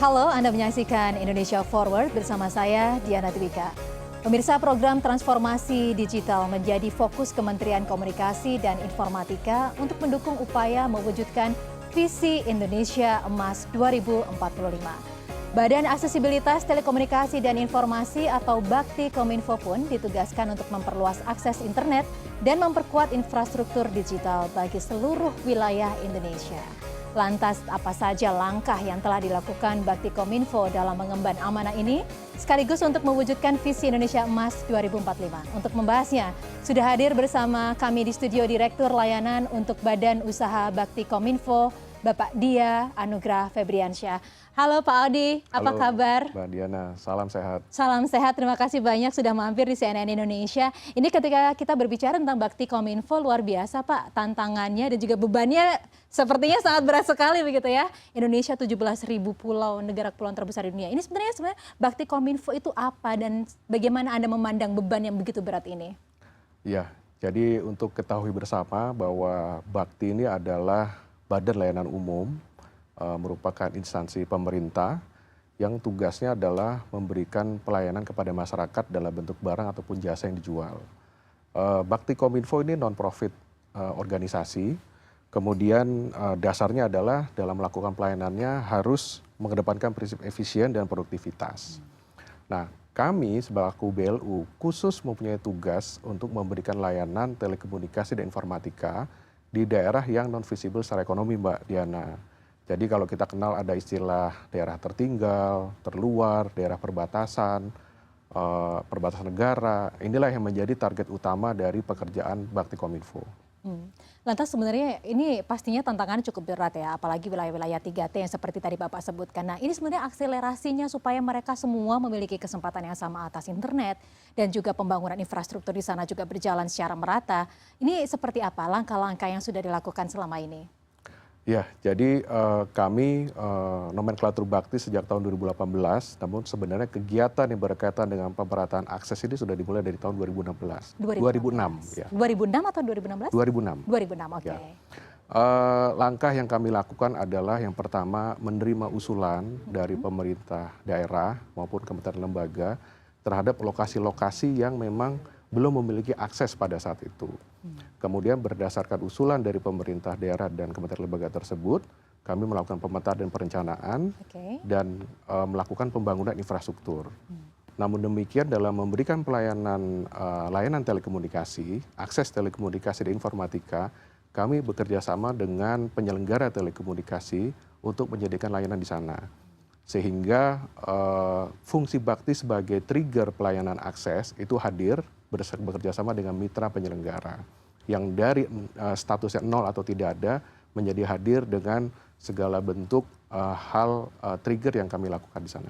Halo, Anda menyaksikan Indonesia Forward bersama saya, Diana Dwika. Pemirsa, program transformasi digital menjadi fokus Kementerian Komunikasi dan Informatika untuk mendukung upaya mewujudkan visi Indonesia Emas 2045. Badan Aksesibilitas Telekomunikasi dan Informasi atau Bakti Kominfo pun ditugaskan untuk memperluas akses internet dan memperkuat infrastruktur digital bagi seluruh wilayah Indonesia. Lantas, apa saja langkah yang telah dilakukan Bakti Kominfo dalam mengemban amanah ini, sekaligus untuk mewujudkan visi Indonesia Emas 2045. Untuk membahasnya, sudah hadir bersama kami di studio Direktur Layanan untuk Badan Usaha Bakti Kominfo, Bapak Dia Anugrah Febriansyah. Halo Pak Audi, apa kabar? Mbak Diana, salam sehat. Salam sehat, terima kasih banyak sudah mampir di CNN Indonesia. Ini ketika kita berbicara tentang Bakti Kominfo, luar biasa Pak, tantangannya dan juga bebannya sepertinya sangat berat sekali begitu ya. Indonesia 17.000 pulau, negara kepulauan terbesar di dunia. Ini sebenarnya Bakti Kominfo itu apa dan bagaimana Anda memandang beban yang begitu berat ini? Ya, jadi untuk ketahui bersama bahwa Bakti ini adalah Badan Layanan Umum, merupakan instansi pemerintah yang tugasnya adalah memberikan pelayanan kepada masyarakat dalam bentuk barang ataupun jasa yang dijual. Bakti Kominfo ini non-profit organisasi, kemudian dasarnya adalah dalam melakukan pelayanannya harus mengedepankan prinsip efisien dan produktivitas. Nah, kami sebagai BLU khusus mempunyai tugas untuk memberikan layanan telekomunikasi dan informatika di daerah yang non-visible secara ekonomi, Mbak Diana. Jadi kalau kita kenal ada istilah daerah tertinggal, terluar, daerah perbatasan, perbatasan negara, inilah yang menjadi target utama dari pekerjaan Bakti Kominfo. Lantas sebenarnya ini pastinya tantangannya cukup berat ya, apalagi wilayah-wilayah 3T yang seperti tadi Bapak sebutkan. Nah ini sebenarnya akselerasinya supaya mereka semua memiliki kesempatan yang sama atas internet dan juga pembangunan infrastruktur di sana juga berjalan secara merata. Ini seperti apa langkah-langkah yang sudah dilakukan selama ini? Ya, jadi kami nomenklatur Bakti sejak tahun 2018, namun sebenarnya kegiatan yang berkaitan dengan pemerataan akses ini sudah dimulai dari tahun 2016. 2006 ya. 2006 atau 2016? 2006. 2006, oke. Ya. Langkah yang kami lakukan adalah yang pertama menerima usulan dari pemerintah daerah maupun kementerian lembaga terhadap lokasi-lokasi yang memang belum memiliki akses pada saat itu. Kemudian berdasarkan usulan dari pemerintah daerah dan kementerian lembaga tersebut, kami melakukan pemetaan dan perencanaan dan melakukan pembangunan infrastruktur. Namun demikian dalam memberikan pelayanan layanan telekomunikasi, akses telekomunikasi dan informatika, kami bekerja sama dengan penyelenggara telekomunikasi untuk menyediakan layanan di sana. Sehingga fungsi Bakti sebagai trigger pelayanan akses itu hadir bekerja sama dengan mitra penyelenggara yang dari statusnya nol atau tidak ada menjadi hadir dengan segala bentuk hal trigger yang kami lakukan di sana.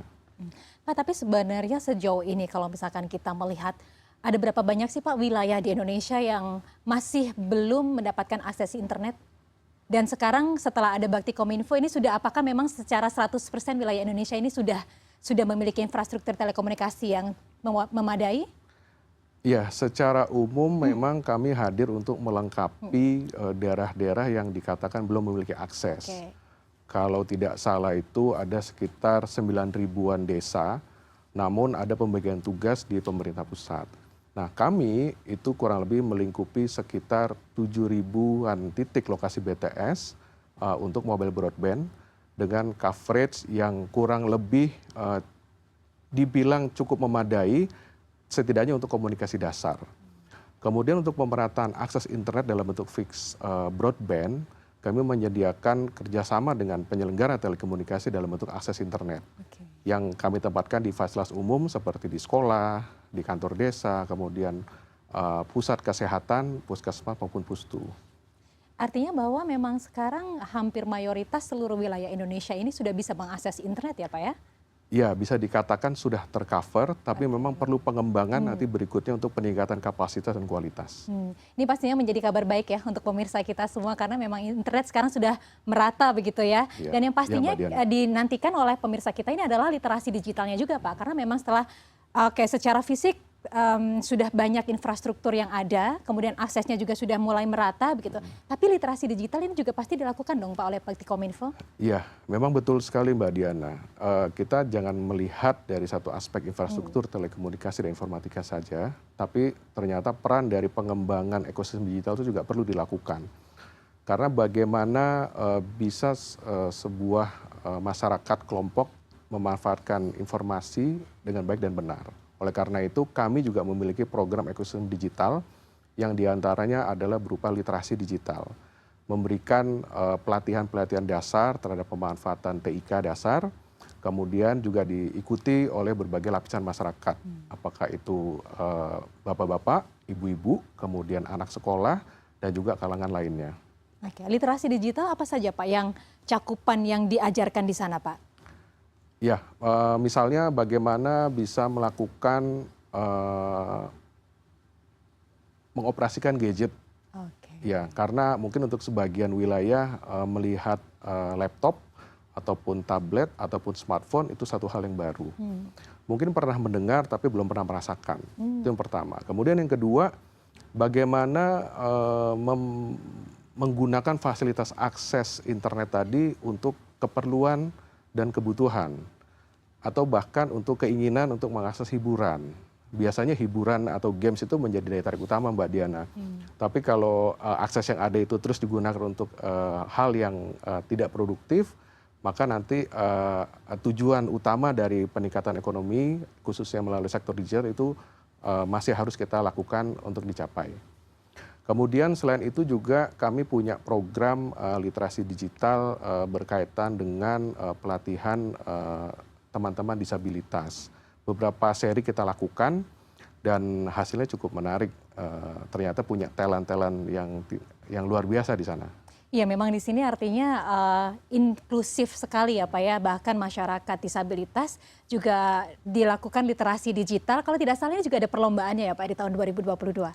Pak, tapi sebenarnya sejauh ini kalau misalkan kita melihat ada berapa banyak sih Pak wilayah di Indonesia yang masih belum mendapatkan akses internet? Dan sekarang setelah ada Bakti Kominfo ini sudah apakah memang secara 100% wilayah Indonesia ini sudah memiliki infrastruktur telekomunikasi yang memadai? Ya, secara umum memang kami hadir untuk melengkapi daerah-daerah yang dikatakan belum memiliki akses. Kalau tidak salah itu ada sekitar 9 ribuan desa, namun ada pembagian tugas di pemerintah pusat. Nah, kami itu kurang lebih melingkupi sekitar 7 ribuan titik lokasi BTS untuk mobile broadband dengan coverage yang kurang lebih dibilang cukup memadai, setidaknya untuk komunikasi dasar. Kemudian untuk pemerataan akses internet dalam bentuk fixed broadband, kami menyediakan kerjasama dengan penyelenggara telekomunikasi dalam bentuk akses internet. Yang kami tempatkan di fasilitas umum seperti di sekolah, di kantor desa, kemudian pusat kesehatan, puskesmas maupun pustu. Artinya bahwa memang sekarang hampir mayoritas seluruh wilayah Indonesia ini sudah bisa mengakses internet ya Pak ya? Ya, bisa dikatakan sudah tercover, tapi memang perlu pengembangan nanti berikutnya untuk peningkatan kapasitas dan kualitas. Ini pastinya menjadi kabar baik ya untuk pemirsa kita semua karena memang internet sekarang sudah merata begitu ya. Dan yang pastinya dinantikan oleh pemirsa kita ini adalah literasi digitalnya juga Pak, karena memang setelah secara fisik sudah banyak infrastruktur yang ada, kemudian aksesnya juga sudah mulai merata begitu. Tapi literasi digital ini juga pasti dilakukan dong Pak oleh Baktikominfo? Iya, memang betul sekali Mbak Diana. Kita jangan melihat dari satu aspek infrastruktur telekomunikasi dan informatika saja, tapi ternyata peran dari pengembangan ekosistem digital itu juga perlu dilakukan. Karena bagaimana bisa sebuah masyarakat kelompok memanfaatkan informasi dengan baik dan benar. Oleh karena itu kami juga memiliki program ekosistem digital yang diantaranya adalah berupa literasi digital. Memberikan pelatihan-pelatihan dasar terhadap pemanfaatan TIK dasar, kemudian juga diikuti oleh berbagai lapisan masyarakat. Apakah itu bapak-bapak, ibu-ibu, kemudian anak sekolah, dan juga kalangan lainnya. Oke, literasi digital apa saja Pak yang cakupan yang diajarkan di sana Pak? Ya, misalnya bagaimana bisa melakukan mengoperasikan gadget. Ya, karena mungkin untuk sebagian wilayah melihat laptop ataupun tablet ataupun smartphone itu satu hal yang baru. Mungkin pernah mendengar tapi belum pernah merasakan. Itu yang pertama. Kemudian yang kedua, bagaimana menggunakan fasilitas akses internet tadi untuk keperluan dan kebutuhan, atau bahkan untuk keinginan untuk mengakses hiburan. Biasanya hiburan atau games itu menjadi daya tarik utama Mbak Diana. Tapi kalau akses yang ada itu terus digunakan untuk hal yang tidak produktif, maka nanti tujuan utama dari peningkatan ekonomi, khususnya melalui sektor digital itu masih harus kita lakukan untuk dicapai. Kemudian selain itu juga kami punya program literasi digital berkaitan dengan pelatihan teman-teman disabilitas. Beberapa seri kita lakukan dan hasilnya cukup menarik. Ternyata punya talent-talent yang luar biasa di sana. Iya, memang di sini artinya inklusif sekali ya Pak ya. Bahkan masyarakat disabilitas juga dilakukan literasi digital. Kalau tidak salah ini juga ada perlombaannya ya Pak di tahun 2022.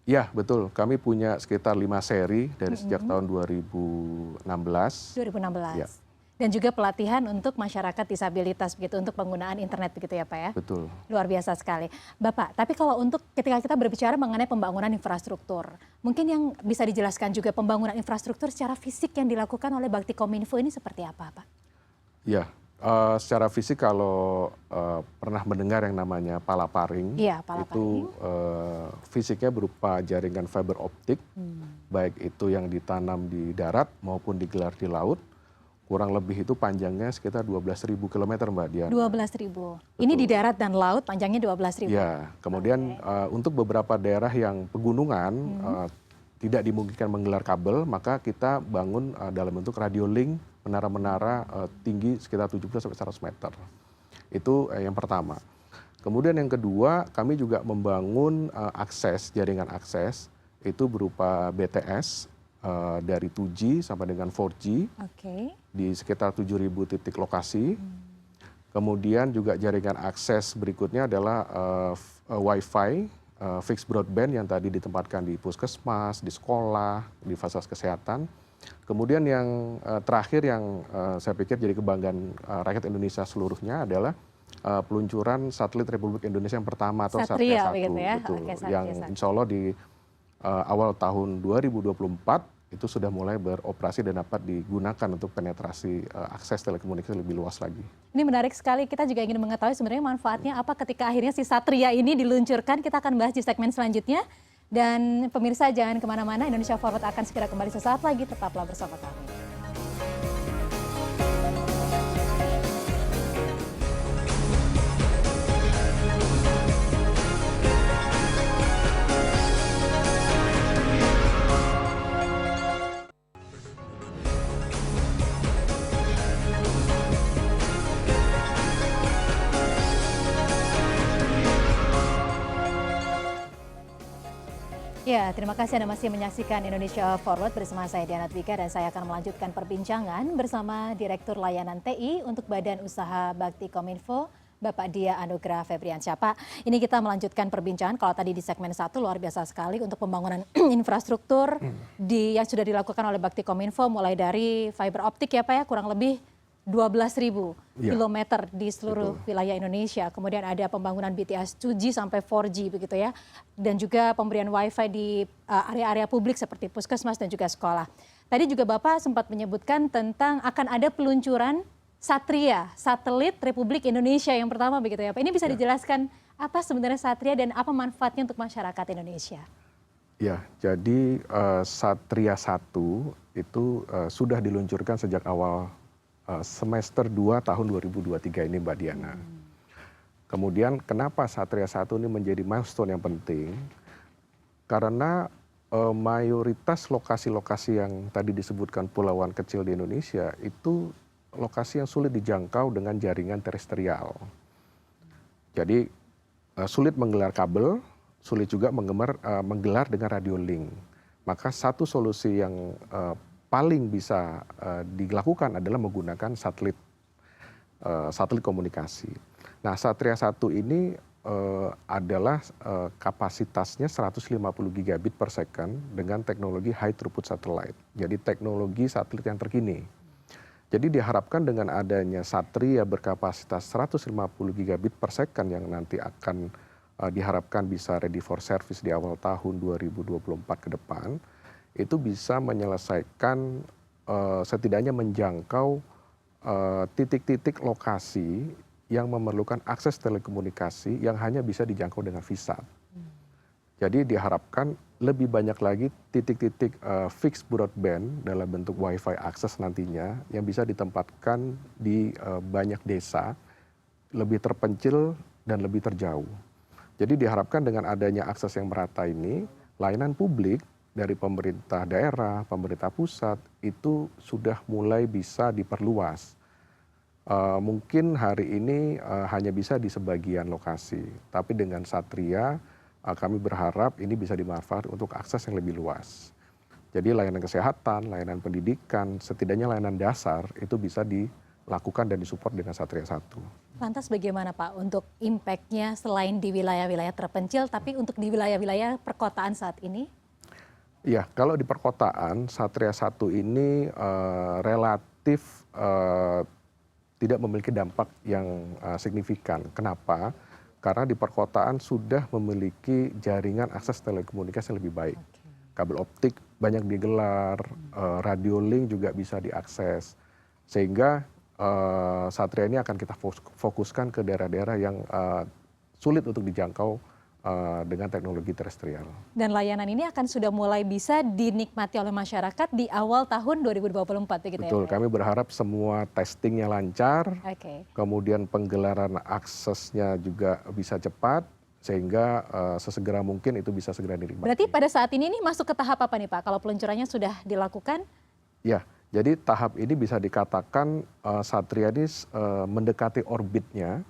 Ya, betul. Kami punya sekitar 5 seri dari sejak tahun 2016. 2016. Ya. Dan juga pelatihan untuk masyarakat disabilitas begitu untuk penggunaan internet begitu ya Pak ya. Betul. Luar biasa sekali. Bapak, tapi kalau untuk ketika kita berbicara mengenai pembangunan infrastruktur, mungkin yang bisa dijelaskan juga pembangunan infrastruktur secara fisik yang dilakukan oleh Baktikominfo ini seperti apa Pak? Ya, secara fisik kalau pernah mendengar yang namanya palaparing, Iya, itu fisiknya berupa jaringan fiber optik, baik itu yang ditanam di darat maupun digelar di laut. Kurang lebih itu panjangnya sekitar 12.000 km Mbak Diana. 12.000. Ini di darat dan laut panjangnya 12.000. Ya, kemudian untuk beberapa daerah yang pegunungan tidak dimungkinkan menggelar kabel, maka kita bangun dalam bentuk radio link menara-menara tinggi sekitar 70-100 meter. Itu yang pertama. Kemudian yang kedua, kami juga membangun jaringan akses, itu berupa BTS dari 2G sampai dengan 4G di sekitar 7.000 titik lokasi. Kemudian juga jaringan akses berikutnya adalah Wi-Fi, fixed broadband yang tadi ditempatkan di puskesmas, di sekolah, di fasilitas kesehatan. Kemudian yang terakhir yang saya pikir jadi kebanggaan rakyat Indonesia seluruhnya adalah peluncuran satelit Republik Indonesia yang pertama atau Satria 1, ya? betul, yang insya Allah di awal tahun 2024 itu sudah mulai beroperasi dan dapat digunakan untuk penetrasi akses telekomunikasi lebih luas lagi. Ini menarik sekali, kita juga ingin mengetahui sebenarnya manfaatnya apa ketika akhirnya si Satria ini diluncurkan. Kita akan bahas di segmen selanjutnya. Dan pemirsa jangan kemana-mana, Indonesia Forward akan segera kembali sesaat lagi, tetaplah bersama kami. Ya, terima kasih Anda masih menyaksikan Indonesia Forward bersama saya Diana Twika dan saya akan melanjutkan perbincangan bersama Direktur Layanan TI untuk Badan Usaha Baktikominfo, Bapak Dia Anugrah Febriansyah. Pak, ini kita melanjutkan perbincangan. Kalau tadi di segmen 1 luar biasa sekali untuk pembangunan infrastruktur yang sudah dilakukan oleh Baktikominfo mulai dari fiber optik ya Pak ya, kurang lebih 12.000 Ya, kilometer di seluruh betul. wilayah Indonesia. Kemudian ada pembangunan BTS 2G sampai 4G begitu ya. Dan juga pemberian wifi di area-area publik seperti puskesmas dan juga sekolah. Tadi juga Bapak sempat menyebutkan tentang akan ada peluncuran Satria, satelit Republik Indonesia yang pertama begitu ya Pak. Ini bisa Ya. dijelaskan apa sebenarnya Satria dan apa manfaatnya untuk masyarakat Indonesia? Ya, jadi Satria 1 itu sudah diluncurkan sejak awal semester 2 tahun 2023 ini Mbak Diana. Kemudian kenapa Satria 1 ini menjadi milestone yang penting? Karena mayoritas lokasi-lokasi yang tadi disebutkan pulauan kecil di Indonesia itu lokasi yang sulit dijangkau dengan jaringan terestrial. Jadi sulit menggelar kabel, sulit juga menggelar dengan radio link. Maka satu solusi yang paling bisa dilakukan adalah menggunakan satelit komunikasi. Nah, Satria 1 ini adalah kapasitasnya 150 gigabit per second dengan teknologi high throughput satellite. Jadi teknologi satelit yang terkini. Jadi diharapkan dengan adanya Satria berkapasitas 150 gigabit per second yang nanti akan diharapkan bisa ready for service di awal tahun 2024 ke depan, itu bisa menyelesaikan setidaknya menjangkau titik-titik lokasi yang memerlukan akses telekomunikasi yang hanya bisa dijangkau dengan VSAT. Jadi diharapkan lebih banyak lagi titik-titik fixed broadband dalam bentuk wifi akses nantinya yang bisa ditempatkan di banyak desa, lebih terpencil dan lebih terjauh. Jadi diharapkan dengan adanya akses yang merata ini, layanan publik dari pemerintah daerah, pemerintah pusat itu sudah mulai bisa diperluas. Mungkin hari ini hanya bisa di sebagian lokasi, tapi dengan Satria kami berharap ini bisa dimanfaatkan untuk akses yang lebih luas. Jadi layanan kesehatan, layanan pendidikan, setidaknya layanan dasar itu bisa dilakukan dan disupport dengan Satria 1. Lantas bagaimana Pak untuk impact-nya selain di wilayah-wilayah terpencil, tapi untuk di wilayah-wilayah perkotaan saat ini? Ya, kalau di perkotaan, Satria 1 ini relatif tidak memiliki dampak yang signifikan. Kenapa? Karena di perkotaan sudah memiliki jaringan akses telekomunikasi yang lebih baik. Kabel optik banyak digelar, radio link juga bisa diakses. Sehingga Satria ini akan kita fokuskan ke daerah-daerah yang sulit untuk dijangkau dengan teknologi terestrial. Dan layanan ini akan sudah mulai bisa dinikmati oleh masyarakat di awal tahun 2024 begitu ya? Betul, kami berharap semua testingnya lancar, kemudian penggelaran aksesnya juga bisa cepat, sehingga sesegera mungkin itu bisa segera dinikmati. Berarti pada saat ini masuk ke tahap apa nih Pak? Kalau peluncurannya sudah dilakukan? Ya, jadi tahap ini bisa dikatakan Satria ini mendekati orbitnya.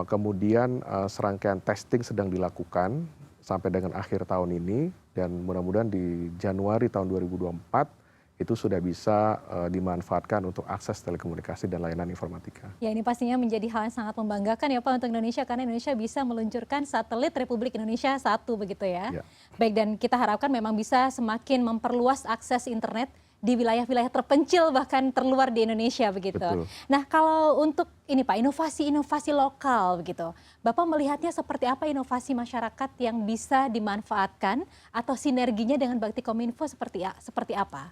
Kemudian serangkaian testing sedang dilakukan sampai dengan akhir tahun ini dan mudah-mudahan di Januari tahun 2024 itu sudah bisa dimanfaatkan untuk akses telekomunikasi dan layanan informatika. Ya, ini pastinya menjadi hal yang sangat membanggakan ya Pak untuk Indonesia karena Indonesia bisa meluncurkan satelit Republik Indonesia 1 begitu ya. Baik, dan kita harapkan memang bisa semakin memperluas akses internet di wilayah-wilayah terpencil bahkan terluar di Indonesia begitu. Betul. Nah, kalau untuk ini Pak, inovasi-inovasi lokal begitu. Bapak melihatnya seperti apa inovasi masyarakat yang bisa dimanfaatkan atau sinerginya dengan Baktikominfo seperti apa?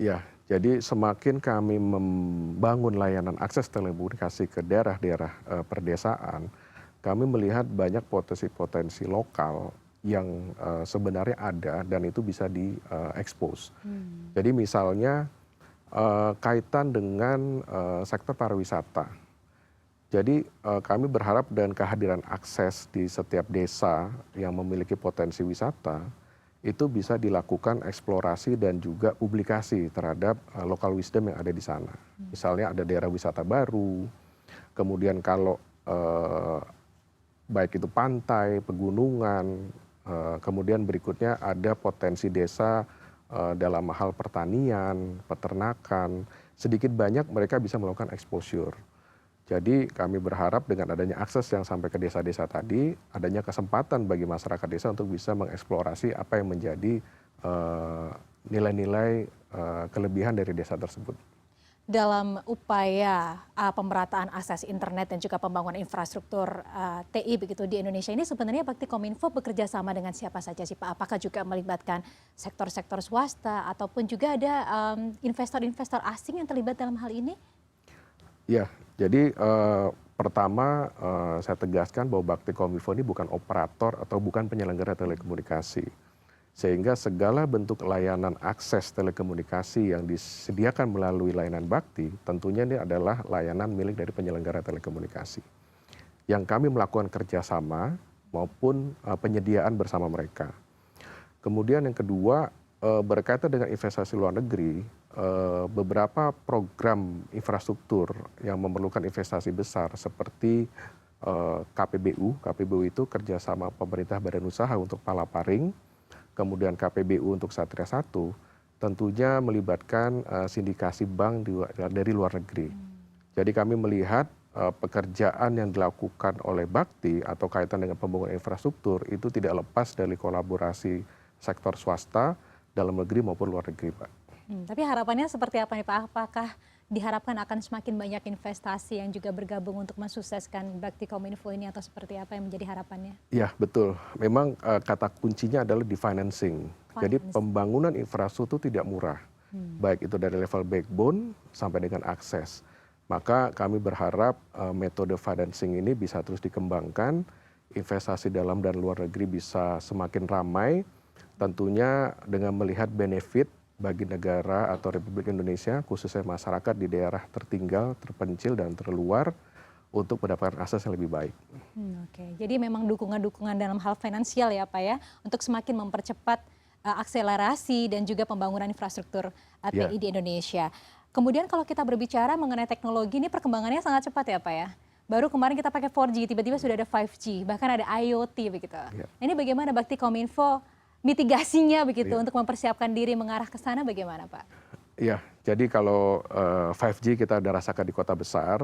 Ya, jadi semakin kami membangun layanan akses telekomunikasi ke daerah-daerah perdesaan, kami melihat banyak potensi-potensi lokal yang sebenarnya ada dan itu bisa diekspos. Jadi misalnya kaitan dengan sektor pariwisata. Jadi kami berharap dengan kehadiran akses di setiap desa yang memiliki potensi wisata, itu bisa dilakukan eksplorasi dan juga publikasi terhadap local wisdom yang ada di sana. Misalnya ada daerah wisata baru, kemudian kalau baik itu pantai, pegunungan, kemudian berikutnya ada potensi desa dalam hal pertanian, peternakan, sedikit banyak mereka bisa melakukan exposure. Jadi kami berharap dengan adanya akses yang sampai ke desa-desa tadi, adanya kesempatan bagi masyarakat desa untuk bisa mengeksplorasi apa yang menjadi nilai-nilai kelebihan dari desa tersebut. dalam upaya pemerataan akses internet dan juga pembangunan infrastruktur TI begitu di Indonesia ini sebenarnya Baktikominfo bekerja sama dengan siapa saja sih Pak? Apakah juga melibatkan sektor-sektor swasta ataupun juga ada investor-investor asing yang terlibat dalam hal ini? Ya, jadi pertama saya tegaskan bahwa Baktikominfo ini bukan operator atau bukan penyelenggara telekomunikasi. Sehingga segala bentuk layanan akses telekomunikasi yang disediakan melalui layanan Bakti tentunya ini adalah layanan milik dari penyelenggara telekomunikasi. Yang kami melakukan kerjasama maupun penyediaan bersama mereka. Kemudian yang kedua berkaitan dengan investasi luar negeri, beberapa program infrastruktur yang memerlukan investasi besar seperti KPBU itu kerjasama pemerintah badan usaha untuk Palaparing, kemudian KPBU untuk Satria 1, tentunya melibatkan sindikasi bank dari luar negeri. Jadi kami melihat pekerjaan yang dilakukan oleh Bakti atau kaitan dengan pembangunan infrastruktur itu tidak lepas dari kolaborasi sektor swasta, dalam negeri maupun luar negeri, Pak. Tapi harapannya seperti apa nih Pak? Apakah diharapkan akan semakin banyak investasi yang juga bergabung untuk mensukseskan Baktikominfo ini atau seperti apa yang menjadi harapannya? Ya betul, memang kata kuncinya adalah di financing. Jadi pembangunan infrastruktur tidak murah, baik itu dari level backbone sampai dengan akses. Maka kami berharap metode financing ini bisa terus dikembangkan, investasi dalam dan luar negeri bisa semakin ramai, tentunya dengan melihat benefit bagi negara atau Republik Indonesia, khususnya masyarakat di daerah tertinggal, terpencil, dan terluar untuk mendapatkan akses yang lebih baik. Oke, jadi memang dukungan-dukungan dalam hal finansial ya Pak ya, untuk semakin mempercepat akselerasi dan juga pembangunan infrastruktur TI di Indonesia. Kemudian kalau kita berbicara mengenai teknologi, ini perkembangannya sangat cepat ya Pak ya. Baru kemarin kita pakai 4G, tiba-tiba sudah ada 5G, bahkan ada IoT begitu. Ini bagaimana Baktikominfo mitigasinya begitu untuk mempersiapkan diri mengarah ke sana bagaimana Pak? Iya, jadi kalau 5G kita sudah rasakan di kota besar,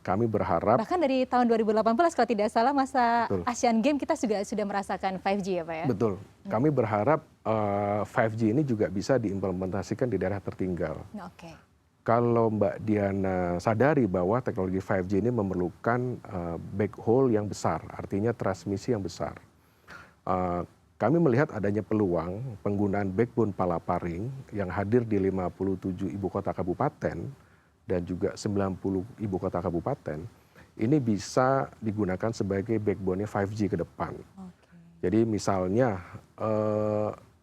kami berharap bahkan dari tahun 2018 kalau tidak salah masa Asian Games kita sudah merasakan 5G ya Pak ya? Betul, kami berharap 5G ini juga bisa diimplementasikan di daerah tertinggal. Oke. Kalau Mbak Diana sadari bahwa teknologi 5G ini memerlukan backhaul yang besar, artinya transmisi yang besar. Kami melihat adanya peluang penggunaan backbone Palaparing yang hadir di 57 ibu kota kabupaten dan juga 90 ibu kota kabupaten, ini bisa digunakan sebagai backbone-nya 5G ke depan. Jadi misalnya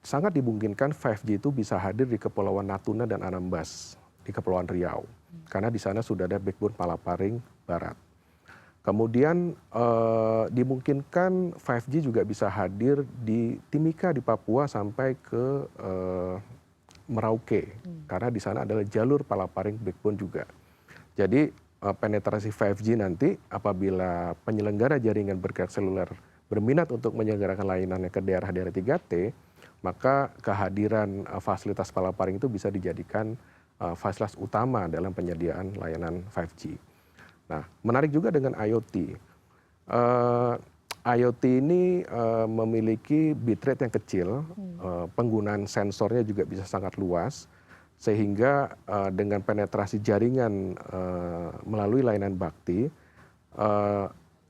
sangat dimungkinkan 5G itu bisa hadir di Kepulauan Natuna dan Anambas, di Kepulauan Riau. Karena di sana sudah ada backbone Palaparing Barat. Kemudian dimungkinkan 5G juga bisa hadir di Timika di Papua sampai ke Merauke, karena di sana adalah jalur Palaparing backbone juga. Jadi penetrasi 5G nanti apabila penyelenggara jaringan bergerak seluler berminat untuk menyelenggarakan layanannya ke daerah-daerah 3T, maka kehadiran fasilitas Palaparing itu bisa dijadikan fasilitas utama dalam penyediaan layanan 5G. Nah, menarik juga dengan IoT. IoT ini memiliki bitrate yang kecil, penggunaan sensornya juga bisa sangat luas, sehingga dengan penetrasi jaringan melalui layanan Bakti,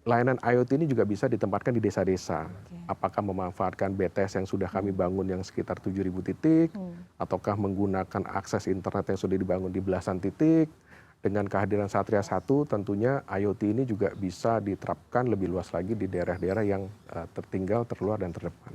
layanan IoT ini juga bisa ditempatkan di desa-desa. Apakah memanfaatkan BTS yang sudah kami bangun yang sekitar 7.000 titik, ataukah menggunakan akses internet yang sudah dibangun di belasan titik. Dengan kehadiran Satria 1 tentunya IoT ini juga bisa diterapkan lebih luas lagi di daerah-daerah yang tertinggal, terluar, dan terdepan.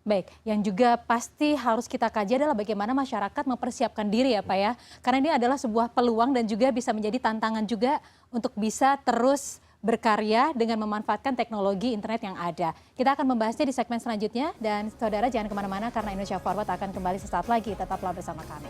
Baik, yang juga pasti harus kita kaji adalah bagaimana masyarakat mempersiapkan diri ya Pak ya. Karena ini adalah sebuah peluang dan juga bisa menjadi tantangan juga untuk bisa terus berkarya dengan memanfaatkan teknologi internet yang ada. Kita akan membahasnya di segmen selanjutnya dan saudara jangan kemana-mana karena Indonesia Forward akan kembali sesaat lagi. Tetaplah bersama kami.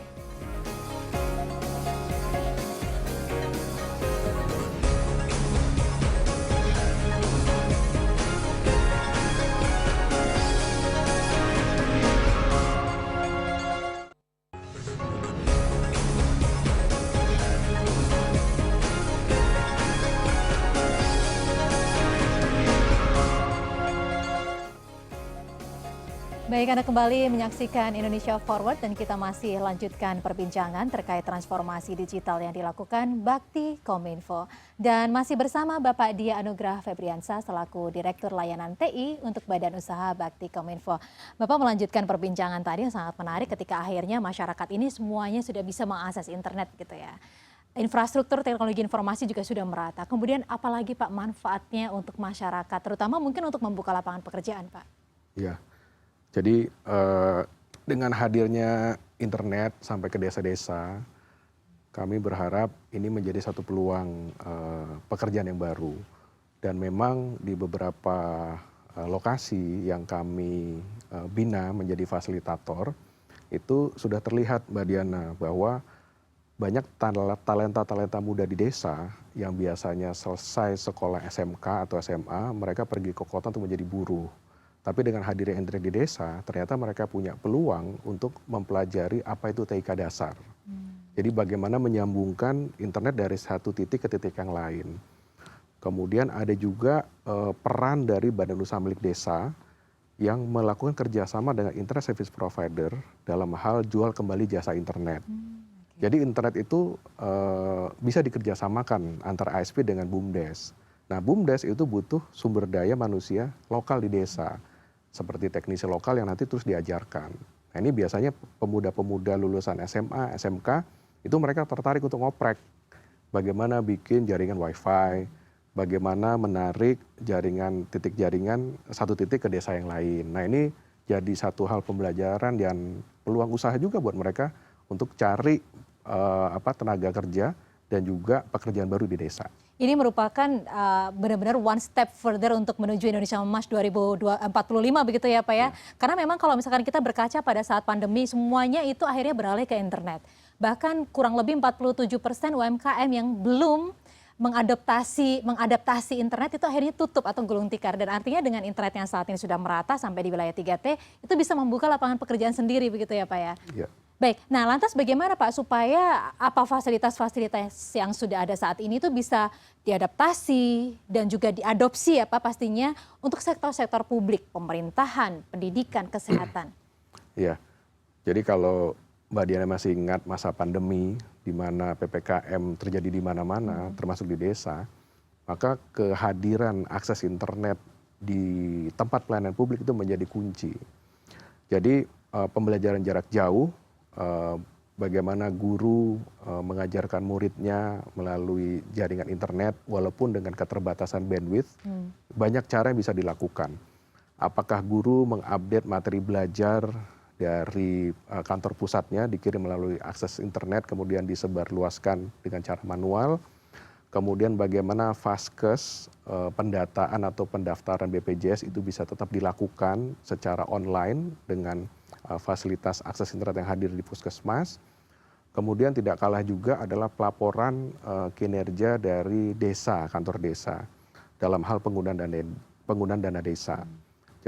Baik, Anda kembali menyaksikan Indonesia Forward dan kita masih lanjutkan perbincangan terkait transformasi digital yang dilakukan Bakti Kominfo. Dan masih bersama Bapak Dia Anugrah Febriansyah selaku Direktur Layanan TI untuk Badan Usaha Bakti Kominfo. Bapak melanjutkan perbincangan tadi yang sangat menarik ketika akhirnya masyarakat ini semuanya sudah bisa mengakses internet gitu ya. Infrastruktur teknologi informasi juga sudah merata. Kemudian apalagi Pak manfaatnya untuk masyarakat, terutama mungkin untuk membuka lapangan pekerjaan Pak? Ya. Jadi dengan hadirnya internet sampai ke desa-desa, kami berharap ini menjadi satu peluang pekerjaan yang baru. Dan memang di beberapa lokasi yang kami bina menjadi fasilitator, itu sudah terlihat Mbak Diana bahwa banyak talenta-talenta muda di desa yang biasanya selesai sekolah SMK atau SMA, mereka pergi ke kota untuk menjadi buruh. Tapi dengan hadirnya internet di desa, ternyata mereka punya peluang untuk mempelajari apa itu TIK dasar. Jadi bagaimana menyambungkan internet dari satu titik ke titik yang lain. Kemudian ada juga peran dari Badan Usaha Milik Desa yang melakukan kerjasama dengan internet service provider dalam hal jual kembali jasa internet. Jadi internet itu bisa dikerjasamakan antara ISP dengan BUMDes. Nah BUMDes itu butuh sumber daya manusia lokal di desa. Seperti teknisi lokal yang nanti terus diajarkan. Nah ini biasanya pemuda-pemuda lulusan SMA, SMK, itu mereka tertarik untuk ngoprek. Bagaimana bikin jaringan wifi, bagaimana menarik titik jaringan satu titik ke desa yang lain. Nah ini jadi satu hal pembelajaran dan peluang usaha juga buat mereka untuk cari tenaga kerja dan juga pekerjaan baru di desa. Ini merupakan benar-benar one step further untuk menuju Indonesia Emas 2045 begitu ya Pak ya. Karena memang kalau misalkan kita berkaca pada saat pandemi semuanya itu akhirnya beralih ke internet. Bahkan kurang lebih 47% UMKM yang belum mengadaptasi internet itu akhirnya tutup atau gulung tikar. Dan artinya dengan internet yang saat ini sudah merata sampai di wilayah 3T itu bisa membuka lapangan pekerjaan sendiri begitu ya Pak ya. Iya. Baik, nah lantas bagaimana Pak supaya apa fasilitas-fasilitas yang sudah ada saat ini itu bisa diadaptasi dan juga diadopsi ya Pak pastinya untuk sektor-sektor publik, pemerintahan, pendidikan, kesehatan? Iya, jadi kalau Mbak Diana masih ingat masa pandemi di mana PPKM terjadi di mana-mana termasuk di desa, maka kehadiran akses internet di tempat pelayanan publik itu menjadi kunci. Jadi pembelajaran jarak jauh, bagaimana guru mengajarkan muridnya melalui jaringan internet walaupun dengan keterbatasan bandwidth, banyak cara yang bisa dilakukan. Apakah guru mengupdate materi belajar dari kantor pusatnya dikirim melalui akses internet kemudian disebarluaskan dengan cara manual. Kemudian bagaimana Vaskes, pendataan atau pendaftaran BPJS itu bisa tetap dilakukan secara online dengan fasilitas akses internet yang hadir di puskesmas. Kemudian tidak kalah juga adalah pelaporan kinerja dari desa, kantor desa dalam hal penggunaan dana desa.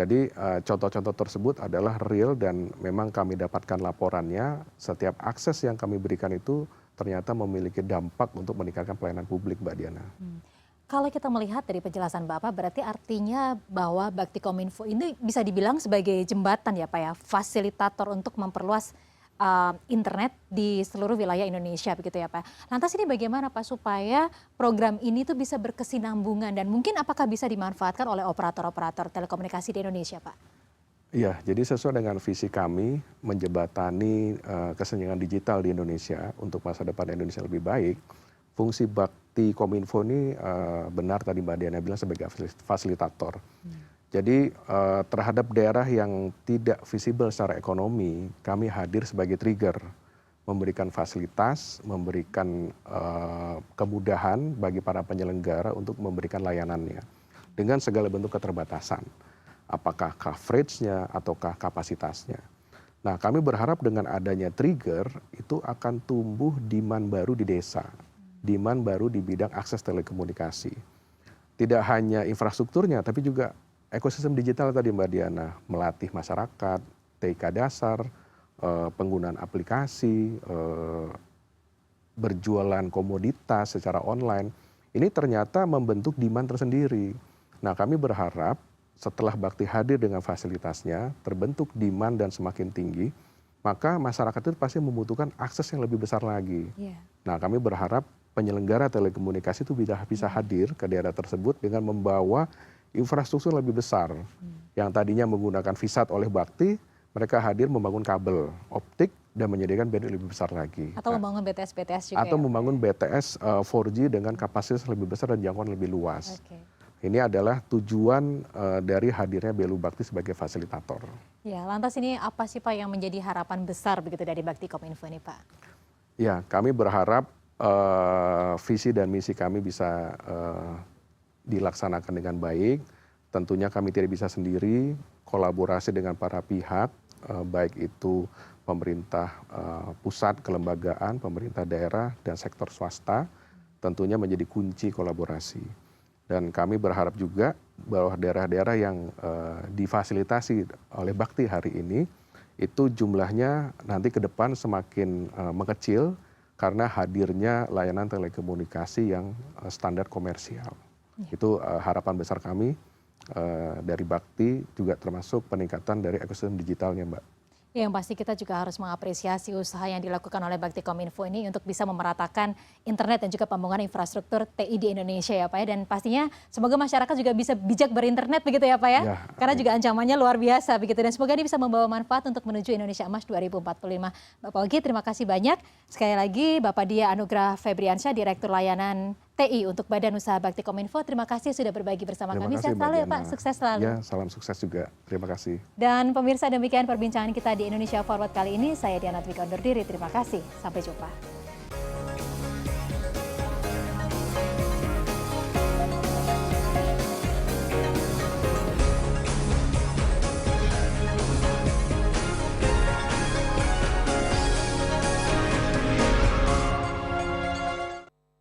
Jadi contoh-contoh tersebut adalah real dan memang kami dapatkan laporannya. Setiap akses yang kami berikan itu ternyata memiliki dampak untuk meningkatkan pelayanan publik, Mbak Diana. Kalau kita melihat dari penjelasan Bapak, berarti artinya bahwa Bakti Kominfo ini bisa dibilang sebagai jembatan ya Pak ya, fasilitator untuk memperluas internet di seluruh wilayah Indonesia begitu ya Pak. Lantas ini bagaimana Pak supaya program ini tuh bisa berkesinambungan dan mungkin apakah bisa dimanfaatkan oleh operator-operator telekomunikasi di Indonesia Pak? Iya, jadi sesuai dengan visi kami menjembatani kesenjangan digital di Indonesia untuk masa depan Indonesia lebih baik, fungsi Bakti Kominfo ini benar tadi Mbak Diana bilang sebagai fasilitator. Jadi terhadap daerah yang tidak visible secara ekonomi, kami hadir sebagai trigger, memberikan fasilitas, memberikan kemudahan bagi para penyelenggara untuk memberikan layanannya dengan segala bentuk keterbatasan. Apakah coveragenya ataukah kapasitasnya. Nah kami berharap dengan adanya trigger itu akan tumbuh demand baru di desa, demand baru di bidang akses telekomunikasi. Tidak hanya infrastrukturnya tapi juga ekosistem digital tadi Mbak Diana, melatih masyarakat, TIK dasar, penggunaan aplikasi, berjualan komoditas secara online, ini ternyata membentuk demand tersendiri. Nah kami berharap setelah Bakti hadir dengan fasilitasnya, terbentuk demand dan semakin tinggi, maka masyarakat itu pasti membutuhkan akses yang lebih besar lagi. Nah, kami berharap penyelenggara telekomunikasi itu bisa hadir ke daerah tersebut dengan membawa infrastruktur lebih besar. Yang tadinya menggunakan VSAT oleh Bakti, mereka hadir membangun kabel optik dan menyediakan bandwidth lebih besar lagi. Atau membangun BTS juga. Atau membangun BTS 4G dengan kapasitas lebih besar dan jangkauan lebih luas. Ini adalah tujuan dari hadirnya BLU Bakti sebagai fasilitator. Ya, lantas ini apa sih Pak yang menjadi harapan besar begitu dari Bakti Kominfo ini Pak? Ya, kami berharap visi dan misi kami bisa dilaksanakan dengan baik. Tentunya kami tidak bisa sendiri, kolaborasi dengan para pihak, baik itu pemerintah pusat, kelembagaan, pemerintah daerah, dan sektor swasta, tentunya menjadi kunci kolaborasi. Dan kami berharap juga bahwa daerah-daerah yang difasilitasi oleh Bakti hari ini, itu jumlahnya nanti ke depan semakin mengecil karena hadirnya layanan telekomunikasi yang standar komersial. Itu harapan besar kami dari Bakti, juga termasuk peningkatan dari ekosistem digitalnya, Mbak. Ya, yang pasti kita juga harus mengapresiasi usaha yang dilakukan oleh Bakti Kominfo ini untuk bisa memeratakan internet dan juga pembangunan infrastruktur TI di Indonesia ya Pak ya. Dan pastinya semoga masyarakat juga bisa bijak berinternet begitu ya Pak ya. Karena juga ancamannya luar biasa begitu. Dan semoga ini bisa membawa manfaat untuk menuju Indonesia Emas 2045. Bapak Ogi, terima kasih banyak. Sekali lagi Bapak Dia Anugrah Febriansyah, Direktur Layanan TI untuk Badan Usaha Bakti Kominfo. Terima kasih sudah berbagi bersama kami. Sehat selalu ya Pak, sukses selalu. Ya, salam sukses juga. Terima kasih. Dan pemirsa, demikian perbincangan kita di Indonesia Forward kali ini. Saya Diana Twika undur diri. Terima kasih. Sampai jumpa.